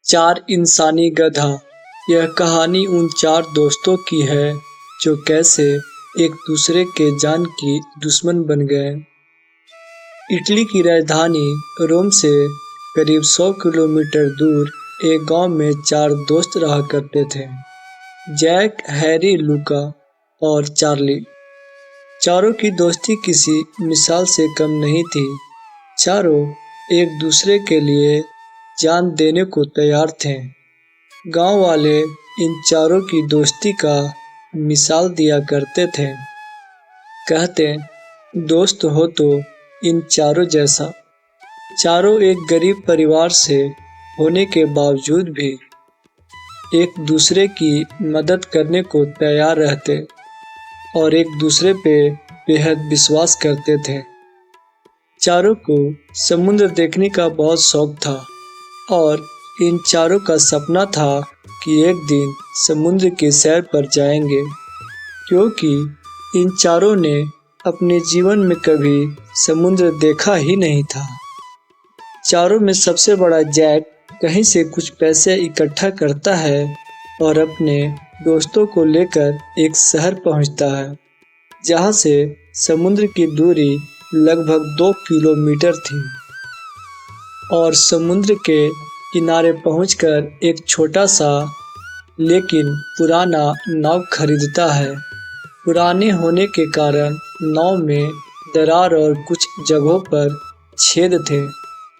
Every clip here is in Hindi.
चार इंसानी गधा। यह कहानी उन चार दोस्तों की है जो कैसे एक दूसरे के जान की दुश्मन बन गए। इटली की राजधानी रोम से करीब 100 किलोमीटर दूर एक गांव में चार दोस्त रहा करते थे, जैक, हैरी, लूका और चार्ली। चारों की दोस्ती किसी मिसाल से कम नहीं थी। चारों एक दूसरे के लिए जान देने को तैयार थे। गांव वाले इन चारों की दोस्ती का मिसाल दिया करते थे। कहते, दोस्त हो तो इन चारों जैसा। चारों एक गरीब परिवार से होने के बावजूद भी एक दूसरे की मदद करने को तैयार रहते और एक दूसरे पे बेहद विश्वास करते थे। चारों को समुद्र देखने का बहुत शौक था और इन चारों का सपना था कि एक दिन समुद्र की सैर पर जाएंगे, क्योंकि इन चारों ने अपने जीवन में कभी समुद्र देखा ही नहीं था। चारों में सबसे बड़ा जैक कहीं से कुछ पैसे इकट्ठा करता है और अपने दोस्तों को लेकर एक शहर पहुंचता है, जहां से समुद्र की दूरी लगभग 2 किलोमीटर थी। और समुद्र के किनारे पहुंचकर एक छोटा सा लेकिन पुराना नाव खरीदता है। पुराने होने के कारण नाव में दरार और कुछ जगहों पर छेद थे,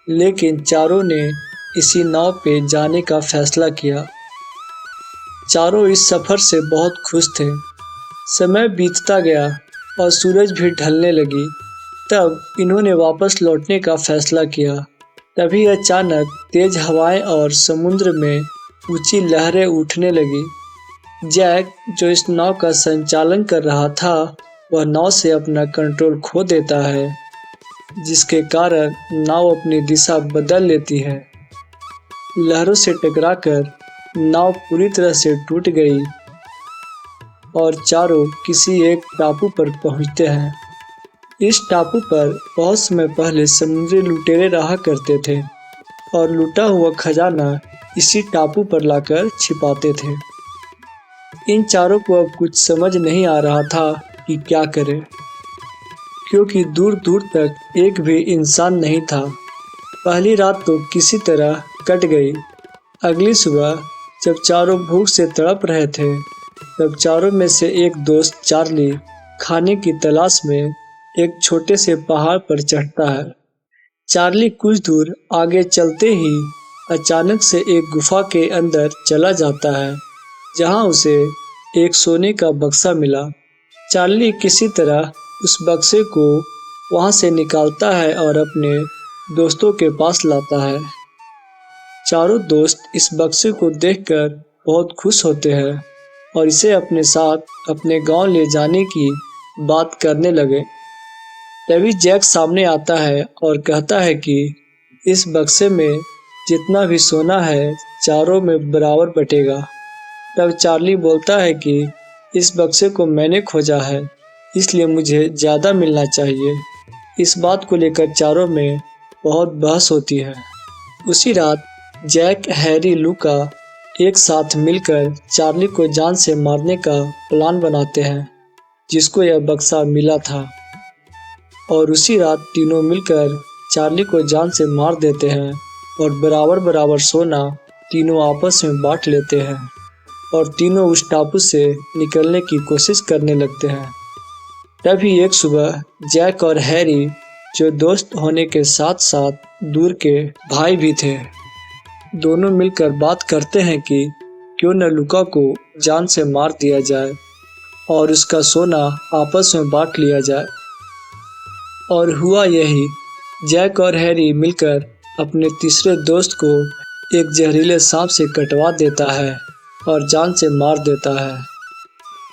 लेकिन चारों ने इसी नाव पे जाने का फैसला किया। चारों इस सफर से बहुत खुश थे। समय बीतता गया और सूरज भी ढलने लगी। तब इन्होंने वापस लौटने का फैसला किया। तभी अचानक तेज हवाएं और समुद्र में ऊंची लहरें उठने लगी। जैक, जो इस नाव का संचालन कर रहा था, वह नाव से अपना कंट्रोल खो देता है, जिसके कारण नाव अपनी दिशा बदल लेती है। लहरों से टकराकर नाव पूरी तरह से टूट गई और चारों किसी एक टापू पर पहुंचते हैं। इस टापू पर बहुत समय पहले समुद्री लुटेरे रहा करते थे और लूटा हुआ खजाना इसी टापू पर लाकर छिपाते थे। इन चारों को अब कुछ समझ नहीं आ रहा था कि क्या करें, क्योंकि दूर दूर तक एक भी इंसान नहीं था। पहली रात तो किसी तरह कट गई। अगली सुबह जब चारों भूख से तड़प रहे थे, तब चारों में से एक दोस्त चार्ली खाने की तलाश में एक छोटे से पहाड़ पर चढ़ता है। चार्ली कुछ दूर आगे चलते ही अचानक से एक गुफा के अंदर चला जाता है, जहां उसे एक सोने का बक्सा मिला। चार्ली किसी तरह उस बक्से को वहां से निकालता है और अपने दोस्तों के पास लाता है। चारों दोस्त इस बक्से को देखकर बहुत खुश होते हैं और इसे अपने साथ अपने गांव ले जाने की बात करने लगे। तभी जैक सामने आता है और कहता है कि इस बक्से में जितना भी सोना है, चारों में बराबर बटेगा। तब चार्ली बोलता है कि इस बक्से को मैंने खोजा है, इसलिए मुझे ज़्यादा मिलना चाहिए। इस बात को लेकर चारों में बहुत बहस होती है। उसी रात जैक, हैरी, लूका एक साथ मिलकर चार्ली को जान से मारने का प्लान बनाते हैं, जिसको यह बक्सा मिला था। और उसी रात तीनों मिलकर चार्ली को जान से मार देते हैं और बराबर बराबर सोना तीनों आपस में बांट लेते हैं और तीनों उस टापू से निकलने की कोशिश करने लगते हैं। तभी एक सुबह जैक और हैरी, जो दोस्त होने के साथ साथ दूर के भाई भी थे, दोनों मिलकर बात करते हैं कि क्यों न लूका को जान से मार दिया जाए और उसका सोना आपस में बांट लिया जाए। और हुआ यही। जैक और हैरी मिलकर अपने तीसरे दोस्त को एक जहरीले सांप से कटवा देता है और जान से मार देता है।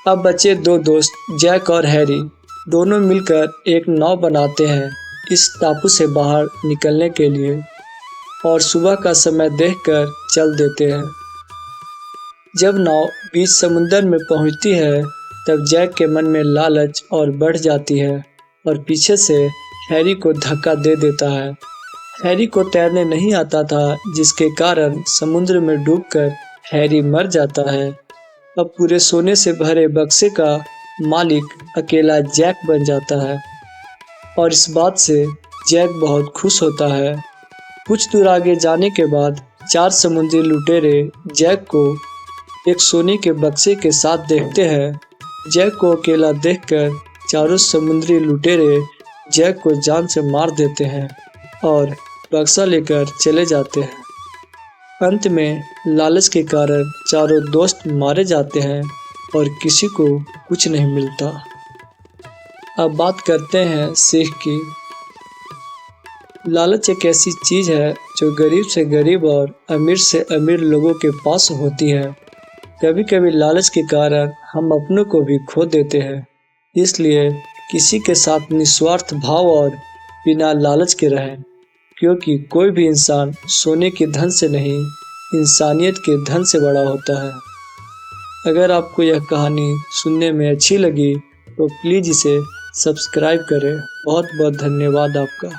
अब बचे दो दोस्त, जैक और हैरी, दोनों मिलकर एक नाव बनाते हैं इस टापू से बाहर निकलने के लिए और सुबह का समय देखकर चल देते हैं। जब नाव बीच समुद्र में पहुंचती है, तब जैक के मन में लालच और बढ़ जाती है और पीछे से हैरी को धक्का दे देता है हैरी को तैरने नहीं आता था, जिसके कारण समुद्र में डूबकर हैरी मर जाता है। अब पूरे सोने से भरे बक्से का मालिक अकेला जैक बन जाता है और इस बात से जैक बहुत खुश होता है। कुछ दूर आगे जाने के बाद 4 समुद्री लुटेरे जैक को एक सोने के बक्से के साथ देखते हैं। जैक को अकेला देखकर चारों समुद्री लुटेरे जैक को जान से मार देते हैं और बक्सा लेकर चले जाते हैं। अंत में लालच के कारण चारों दोस्त मारे जाते हैं और किसी को कुछ नहीं मिलता। अब बात करते हैं सीख की। लालच एक ऐसी चीज है जो गरीब से गरीब और अमीर से अमीर लोगों के पास होती है। कभी कभी लालच के कारण हम अपनों को भी खो देते हैं। इसलिए किसी के साथ निस्वार्थ भाव और बिना लालच के रहें, क्योंकि कोई भी इंसान सोने के धन से नहीं, इंसानियत के धन से बड़ा होता है। अगर आपको यह कहानी सुनने में अच्छी लगी तो प्लीज़ इसे सब्सक्राइब करें। बहुत बहुत धन्यवाद आपका।